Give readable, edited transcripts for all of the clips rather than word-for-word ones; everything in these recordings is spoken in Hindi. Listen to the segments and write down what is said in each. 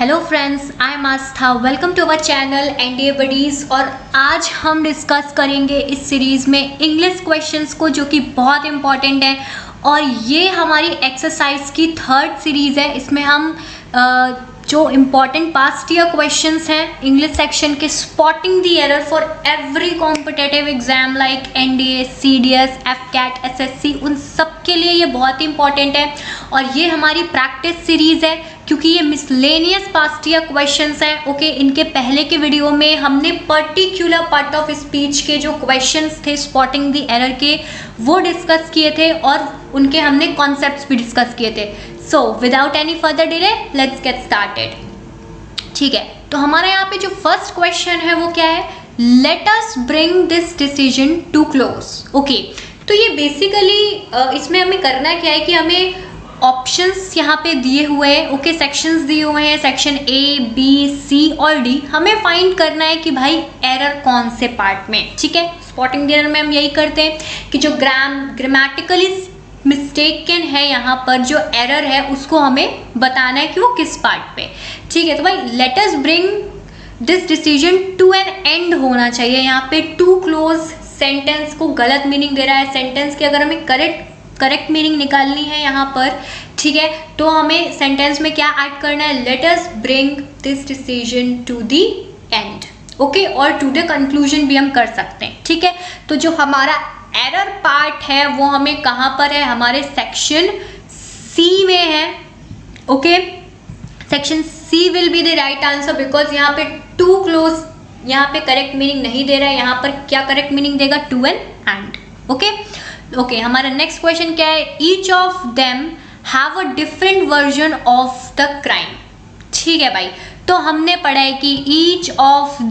Hello friends, I am Astha. Welcome to our channel NDA buddies. और आज हम डिस्कस करेंगे इस सीरीज़ में इंग्लिश क्वेश्चंस को, जो कि बहुत इंपॉर्टेंट है। और ये हमारी एक्सरसाइज की थर्ड सीरीज़ है। इसमें हम जो इम्पॉर्टेंट पास्ट ईयर क्वेश्चंस हैं इंग्लिश सेक्शन के, spotting the error for every competitive exam like NDA, CDS, AFCAT, SSC, उन सब के लिए ये बहुत ही इंपॉर्टेंट है। और ये हमारी प्रैक्टिस सीरीज़ है क्योंकि ये मिसलेनियस पास्ट ईयर क्वेश्चंस हैं। ओके, इनके पहले के वीडियो में हमने पर्टिकुलर पार्ट ऑफ स्पीच के जो क्वेश्चंस थे स्पॉटिंग द एरर के, वो डिस्कस किए थे और उनके हमने कॉन्सेप्ट्स भी डिस्कस किए थे। So without any further delay let's get started. ठीक है, तो हमारा यहाँ पे जो फर्स्ट क्वेश्चन है वो क्या है? Let us bring this decision to close. Okay, तो ये बेसिकली इसमें हमें करना क्या है कि हमें ऑप्शंस यहाँ पे दिए हुए हैं। ओके, सेक्शंस दिए हुए हैं, सेक्शन ए, बी, सी और डी। हमें फाइंड करना है कि भाई एरर कौन से पार्ट में। ठीक है, स्पॉटिंग द एरर में हम यही करते हैं कि जो ग्रामेटिकली मिस्टेकन है, यहाँ पर जो एरर है उसको हमें बताना है कि वो किस पार्ट पे। ठीक है, तो भाई let us bring this decision to an end होना चाहिए। यहाँ पे टू क्लोज सेंटेंस को गलत मीनिंग दे रहा है। सेंटेंस की अगर हमें करेक्ट मीनिंग निकालनी है यहाँ पर, ठीक है, तो हमें सेंटेंस में क्या ऐड करना है? Let us bring this decision to the end. Okay, और टू द कंक्लूजन भी हम कर सकते हैं। ठीक है, तो जो हमारा एरर पार्ट है वो हमें कहाँ पर है? हमारे सेक्शन सी में है। Okay, section C will be the right answer because यहाँ पे टू क्लोज यहाँ पे करेक्ट मीनिंग नहीं दे रहा है। यहाँ पर क्या करेक्ट मीनिंग देगा? To an end. Okay okay, हमारा नेक्स्ट क्वेश्चन क्या है? Each of them have a different version of the crime. ठीक है भाई, तो हमने पढ़ा है कि ईच ऑफ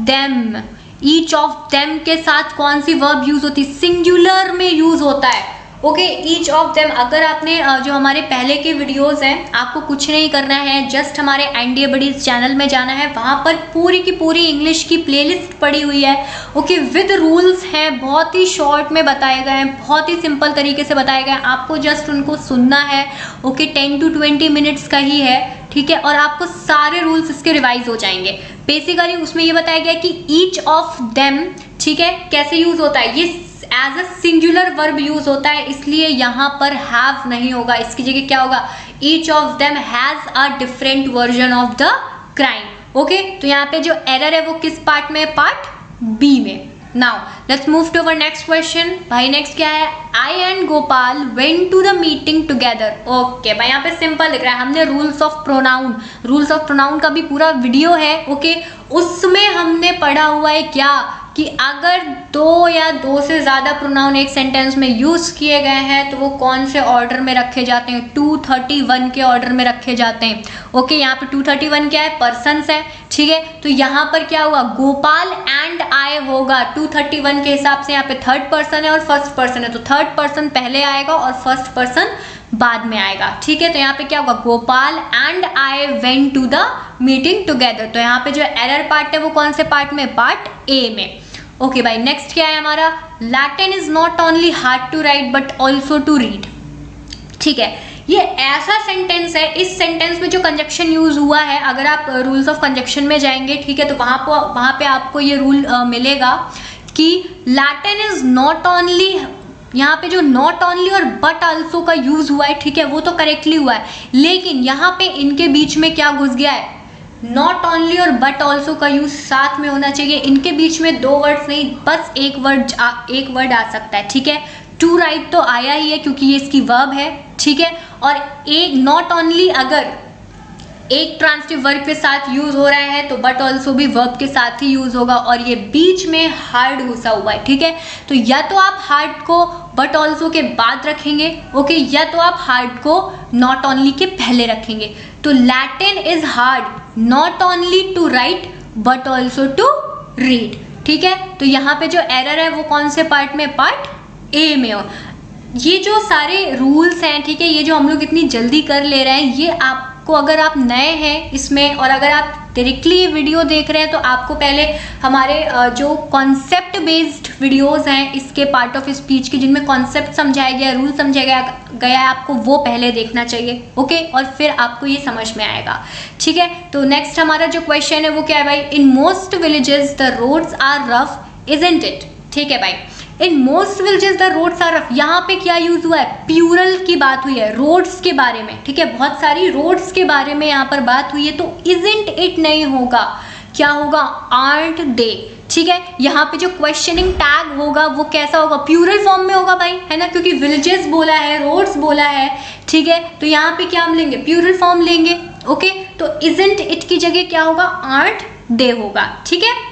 देम के साथ कौन सी वर्ब यूज होती है? सिंगुलर में यूज होता है। Okay, each of them. अगर आपने जो हमारे पहले के वीडियोस हैं, आपको कुछ नहीं करना है, जस्ट हमारे एनडीए बडीज चैनल में जाना है। वहाँ पर पूरी की पूरी इंग्लिश की प्लेलिस्ट पड़ी हुई है। ओके, विद रूल्स हैं, बहुत ही शॉर्ट में बताए गए हैं, बहुत ही सिंपल तरीके से बताए गए हैं। आपको जस्ट उनको सुनना है। ओके, 10 to 20 मिनट्स का ही है। ठीक है, और आपको सारे रूल्स इसके रिवाइज हो जाएंगे। बेसिकली उसमें ये बताया गया कि ईच ऑफ देम, ठीक है, कैसे यूज होता है? ये as a singular verb use होता है, इसलिए यहाँ पर हैव नहीं होगा। इसकी जगह क्या होगा? Each of them has a different version of the crime. Okay, तो यहाँ पे जो एरर है वो किस पार्ट में? पार्ट बी में। Now let's move to our next question. भाई नेक्स्ट क्या है? I and Gopal went to the meeting together. Okay भाई, यहाँ पे सिंपल दिख रहा है। हमने रूल्स ऑफ प्रोनाउन का भी पूरा वीडियो है। ओके, उसमें हमने पढ़ा हुआ है क्या कि अगर दो या दो से ज़्यादा प्रोनाउन एक सेंटेंस में यूज़ किए गए हैं तो वो कौन से ऑर्डर में रखे जाते हैं? 231 के ऑर्डर में रखे जाते हैं। ओके, यहाँ पे 231 क्या है? पर्सन्स है। ठीक है, तो यहाँ पर क्या हुआ? गोपाल एंड आई होगा। 231 के हिसाब से यहाँ पे थर्ड पर्सन है और फर्स्ट पर्सन है, तो थर्ड पर्सन पहले आएगा और फर्स्ट पर्सन बाद में आएगा। ठीक है, तो यहाँ पे क्या होगा? Gopal and I went to the meeting together. तो यहाँ पे जो एरर पार्ट है वो कौन से पार्ट में? पार्ट ए में। ओके भाई, नेक्स्ट क्या है हमारा? Latin is not only hard to write but also to read. ठीक है, ये ऐसा सेंटेंस है, इस सेंटेंस में जो कंजक्शन यूज हुआ है, अगर आप रूल्स ऑफ कंजक्शन में जाएंगे, ठीक है, तो वहाँ पे आपको ये रूल मिलेगा कि लैटिन इज नॉट ओनली, यहाँ पे जो नॉट ओनली और बट आल्सो का यूज हुआ है, ठीक है, वो तो करेक्टली हुआ है, लेकिन यहाँ पे इनके बीच में क्या घुस गया है? नॉट ओनली और बट ऑल्सो का यूज साथ में होना चाहिए। इनके बीच में दो वर्ड्स नहीं, बस एक वर्ड आ सकता है। ठीक है, टू राइट तो आया ही है क्योंकि ये इसकी वर्ब है। ठीक है, और एक नॉट ओनली अगर एक ट्रांसिटिव वर्ब के साथ यूज हो रहा है तो बट ऑल्सो भी वर्ब के साथ ही यूज होगा, और ये बीच में हार्ड घुसा हुआ है। ठीक है, तो या तो आप हार्ड को बट ऑल्सो के बाद रखेंगे, ओके, या तो आप हार्ड को नॉट ओनली के पहले रखेंगे। तो Latin is hard not only to write but also to read. ठीक है, तो यहाँ पे जो एरर है वो कौन से पार्ट में? पार्ट ए में हो। ये जो सारे रूल्स हैं, ठीक है, ये जो हम लोग इतनी जल्दी कर ले रहे हैं, ये आपको आपको, अगर आप नए हैं इसमें और अगर आप डायरेक्टली वीडियो देख रहे हैं तो आपको पहले हमारे जो कॉन्सेप्ट बेस्ड वीडियोस हैं इसके पार्ट ऑफ स्पीच के, जिनमें कॉन्सेप्ट समझाया गया, रूल समझाया गया है, आपको वो पहले देखना चाहिए, ओके, और फिर आपको ये समझ में आएगा, ठीक है। तो नेक्स्ट हमारा जो क्वेश्चन है वो क्या है भाई, in most villages the roads are rough, isn't it, ठीक है भाई। In most villages the roads are rough, यहाँ पे क्या यूज हुआ है, प्लूरल की बात हुई है, रोड्स के बारे में, ठीक है, बहुत सारी रोड्स के बारे में यहाँ पर बात हुई है, तो इजंट इट नहीं होगा, क्या होगा, आर्ट दे, ठीक है। यहाँ पे जो क्वेश्चनिंग टैग होगा वो कैसा होगा, प्लूरल फॉर्म में होगा भाई, है ना, क्योंकि विलेजेस बोला है, रोड्स बोला है, ठीक है, तो यहाँ पे क्या हम लेंगे, प्लूरल फॉर्म लेंगे, ओके। तो इजंट इट की जगह क्या होगा, आर्ट दे होगा, ठीक है।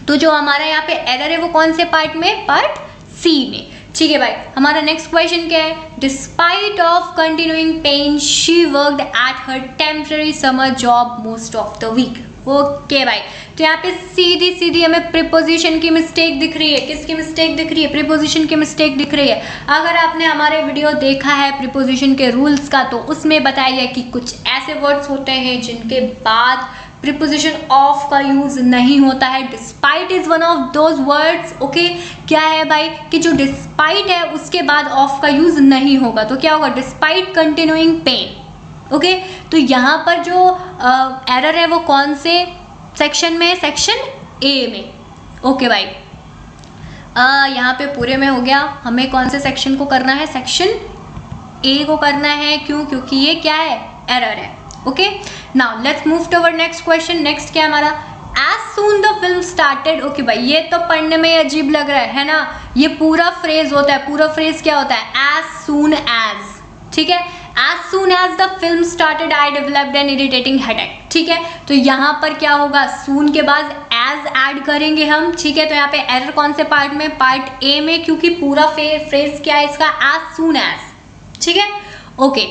तो जो हमारा यहाँ पे एरर है वो कौन से पार्ट में, पार्ट सी में, ठीक है भाई। हमारा नेक्स्ट क्वेश्चन क्या है, despite of continuing pain she worked at her temporary summer job most of the week, okay भाई। तो यहाँ पे सीधी सीधी हमें प्रीपोजिशन की मिस्टेक दिख रही है, किसकी मिस्टेक दिख रही है, प्रीपोजिशन की मिस्टेक दिख रही है। अगर आपने हमारे वीडियो देखा है प्रीपोजिशन के रूल्स का तो उसमें बताया है कि कुछ ऐसे वर्ड्स होते हैं जिनके बाद प्रीपोजिशन ऑफ का यूज नहीं होता है, despite is one of those words, okay. क्या है भाई कि जो डिस्पाइट है उसके बाद ऑफ का यूज नहीं होगा, तो क्या होगा, डिस्पाइट कंटिन्यूइंग पेन, ओके। तो यहाँ पर जो एरर है वो कौन से सेक्शन में है, सेक्शन ए में, ओके भाई। यहाँ पे पूरे में हो गया, हमें कौन से सेक्शन को करना है, सेक्शन ए को करना है, क्यों, क्योंकि ये क्या है, एरर है, okay. Now let's move to our next question. Next क्या है हमारा, as soon the film started, okay भाई, ये तो पढ़ने में अजीब लग रहा है ना, ये पूरा फ्रेज होता है, पूरा फ्रेज क्या होता है, एज सून एज, ठीक है, as soon as the film started I developed an irritating headache, ठीक है। तो यहाँ पर क्या होगा, सून के बाद एज ऐड करेंगे हम, ठीक है। तो यहाँ पे एरर कौन से पार्ट में, पार्ट ए में, क्योंकि पूरा फ्रेज क्या है इसका, एज सून एज, ठीक है, ओके।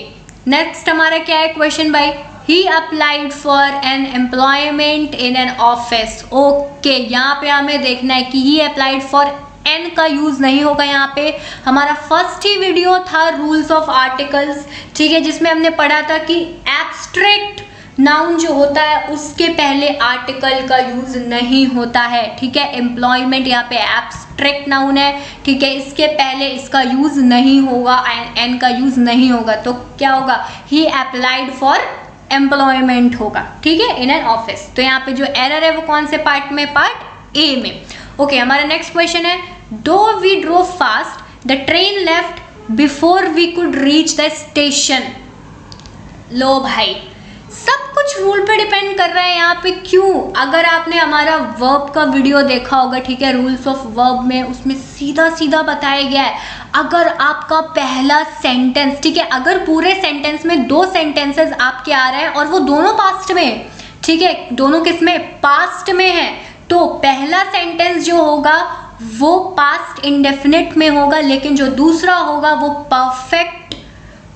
नेक्स्ट हमारा क्या है क्वेश्चन भाई, he applied for an employment in an office, okay. यहाँ पे हमें देखना है कि ही अप्लाइड फॉर एन का यूज नहीं होगा, यहाँ पे हमारा फर्स्ट ही वीडियो था रूल्स ऑफ आर्टिकल्स, ठीक है, जिसमें हमने पढ़ा था कि एब्स्ट्रैक्ट नाउन जो होता है उसके पहले आर्टिकल का यूज नहीं होता है, ठीक है। एम्प्लॉयमेंट यहाँ पे एब्स्ट्रैक्ट नाउन है, ठीक है, इसके पहले इसका यूज नहीं होगा, एन का यूज नहीं होगा, तो क्या होगा, ही अप्लाइड फॉर एम्प्लॉयमेंट होगा, ठीक है, इन एन ऑफिस। तो यहाँ पे जो एरर है वो कौन से पार्ट में, पार्ट ए में, ओके। हमारा नेक्स्ट क्वेश्चन है, though we drove fast the train left before we could reach the station, लो भाई, सब कुछ रूल पे डिपेंड कर रहा है यहाँ पे, क्यों, अगर आपने हमारा वर्ब का वीडियो देखा होगा, ठीक है, रूल्स ऑफ वर्ब में, उसमें सीधा सीधा बताया गया है, अगर आपका पहला सेंटेंस, ठीक है, अगर पूरे सेंटेंस में दो सेंटेंसेस आपके आ रहे हैं और वो दोनों पास्ट में है, ठीक है, दोनों किस में, पास्ट में है, तो पहला सेंटेंस जो होगा वो पास्ट इंडेफिनिट में होगा, लेकिन जो दूसरा होगा वो परफेक्ट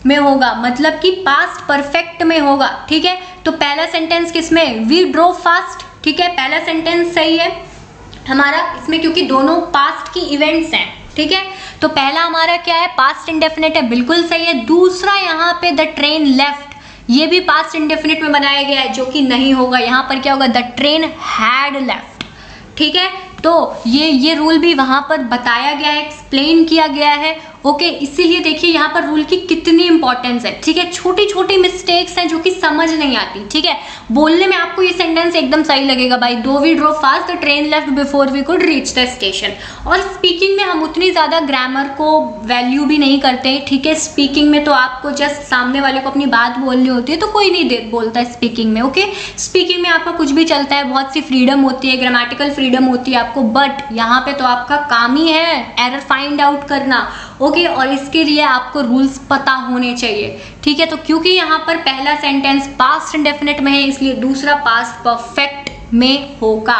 में होगा, मतलब कि पास्ट परफेक्ट में होगा, ठीक है। तो पहला सेंटेंस किसमें, वी ड्रोव फास्ट, ठीक है, पहला सेंटेंस सही है हमारा इसमें, क्योंकि दोनों पास्ट की इवेंट्स हैं, ठीक है। तो पहला हमारा क्या है, पास्ट इंडेफिनिट है, बिल्कुल सही है। दूसरा यहाँ पे द ट्रेन लेफ्ट, ये भी पास्ट इंडेफिनिट में बनाया गया है, जो कि नहीं होगा, यहाँ पर क्या होगा, द ट्रेन हैड लेफ्ट, ठीक है। तो ये रूल भी वहाँ पर बताया गया है, एक्सप्लेन किया गया है, ओके। इसीलिए देखिए यहाँ पर रूल की कितनी इंपॉर्टेंस है, ठीक है, छोटी छोटी मिस्टेक्स हैं जो कि समझ नहीं आती, ठीक है। बोलने में आपको ये सेंटेंस एकदम सही लगेगा भाई, though we drove fast the train left before we could reach the station, और स्पीकिंग में हम उतनी ज़्यादा ग्रामर को वैल्यू भी नहीं करते, ठीक है। स्पीकिंग में तो आपको जस्ट सामने वाले को अपनी बात बोलनी होती है, तो कोई नहीं बोलता है स्पीकिंग में, ओके। स्पीकिंग में आपका कुछ भी चलता है, बहुत सी फ्रीडम होती है, ग्रामेटिकल फ्रीडम होती है आपको, बट यहाँ पे तो आपका काम ही है एरर फाइंड आउट करना, ओके। और इसके लिए आपको रूल्स पता होने चाहिए, ठीक है। तो क्योंकि यहाँ पर पहला सेंटेंस पास्ट इंडेफिनिट में है, इसलिए दूसरा पास्ट परफेक्ट में होगा,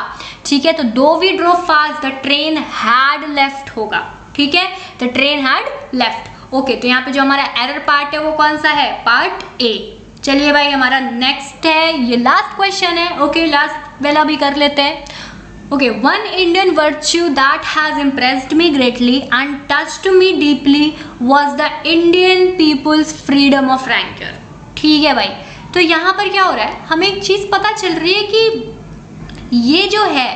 ठीक है। तो though we drove fast the train had left होगा, ठीक है, the train had left, okay. तो यहाँ पे जो हमारा एरर पार्ट है वो कौन सा है, पार्ट ए। चलिए भाई हमारा नेक्स्ट है, ये लास्ट क्वेश्चन है, ओके, लास्ट वाला भी कर लेते हैं, okay. One Indian virtue that has impressed me greatly and touched me deeply was the Indian people's freedom of rancor, ठीक है भाई। तो यहाँ पर क्या हो रहा है, हमें एक चीज़ पता चल रही है कि ये जो है,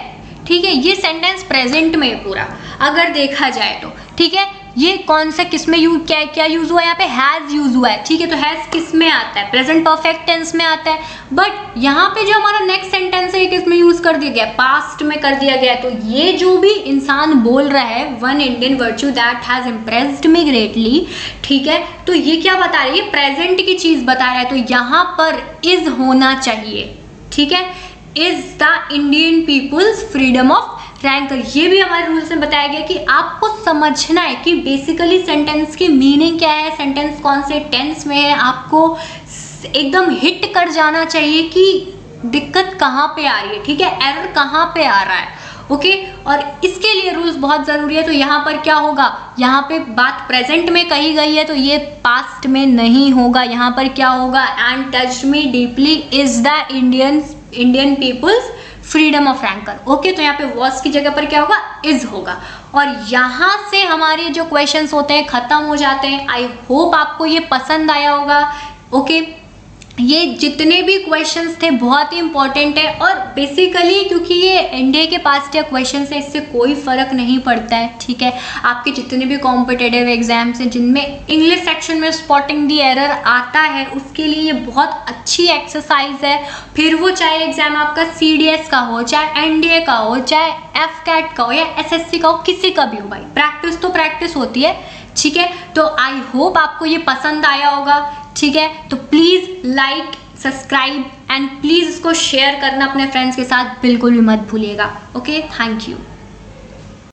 ठीक है, ये सेंटेंस प्रेजेंट में है पूरा अगर देखा जाए तो, ठीक है। ये कौन सा किस में यूज, क्या क्या यूज हुआ है, यहाँ पे हैज यूज हुआ है, ठीक है। तो हैज किस में आता है, प्रेजेंट परफेक्ट टेंस में आता है। बट यहाँ पे जो हमारा नेक्स्ट सेंटेंस है, किस में यूज कर दिया गया, पास्ट में कर दिया गया है। तो ये जो भी इंसान बोल रहा है, one Indian virtue that has impressed me greatly, ठीक है, तो ये क्या बता रही है, प्रेजेंट की चीज बता रहा है। तो यहाँ पर इज होना चाहिए, ठीक है, is the Indian people's freedom of rancour. ये भी हमारे रूल्स में बताया गया कि आपको समझना है कि बेसिकली सेंटेंस की मीनिंग क्या है, सेंटेंस कौन से टेंस में है, आपको एकदम हिट कर जाना चाहिए कि दिक्कत कहाँ पे आ रही है, ठीक है, एरर कहाँ पे आ रहा है, ओके। और इसके लिए रूल्स बहुत ज़रूरी है। तो यहाँ पर क्या होगा, यहाँ पे बात प्रेजेंट में कही गई है तो ये पास्ट में नहीं होगा। यहाँ पर क्या होगा, and touch me deeply is the Indian people's freedom of rancour, okay. तो यहाँ पे वॉज की जगह पर क्या होगा, इज होगा। और यहाँ से हमारे जो क्वेश्चंस होते हैं खत्म हो जाते हैं। आई होप आपको ये पसंद आया होगा, ओके। ये जितने भी क्वेश्चंस थे बहुत ही इंपॉर्टेंट है, और बेसिकली क्योंकि ये एनडीए के पास या क्वेश्चंस है, इससे कोई फर्क नहीं पड़ता है, ठीक है। आपके जितने भी कॉम्पिटिटिव एग्जाम्स हैं जिनमें इंग्लिश सेक्शन में स्पॉटिंग दी एरर आता है, उसके लिए ये बहुत अच्छी एक्सरसाइज है। फिर वो चाहे एग्जाम आपका CDS का हो, चाहे एनडीए का हो, चाहे FCAT का हो या SSC का हो, किसी का भी हो भाई, प्रैक्टिस तो प्रैक्टिस होती है, ठीक है। तो आई होप आपको ये पसंद आया होगा, ठीक है। तो please like, subscribe and please इसको शेयर करना अपने फ्रेंड्स के साथ बिल्कुल भी मत भूलिएगा, ओके। Thank you.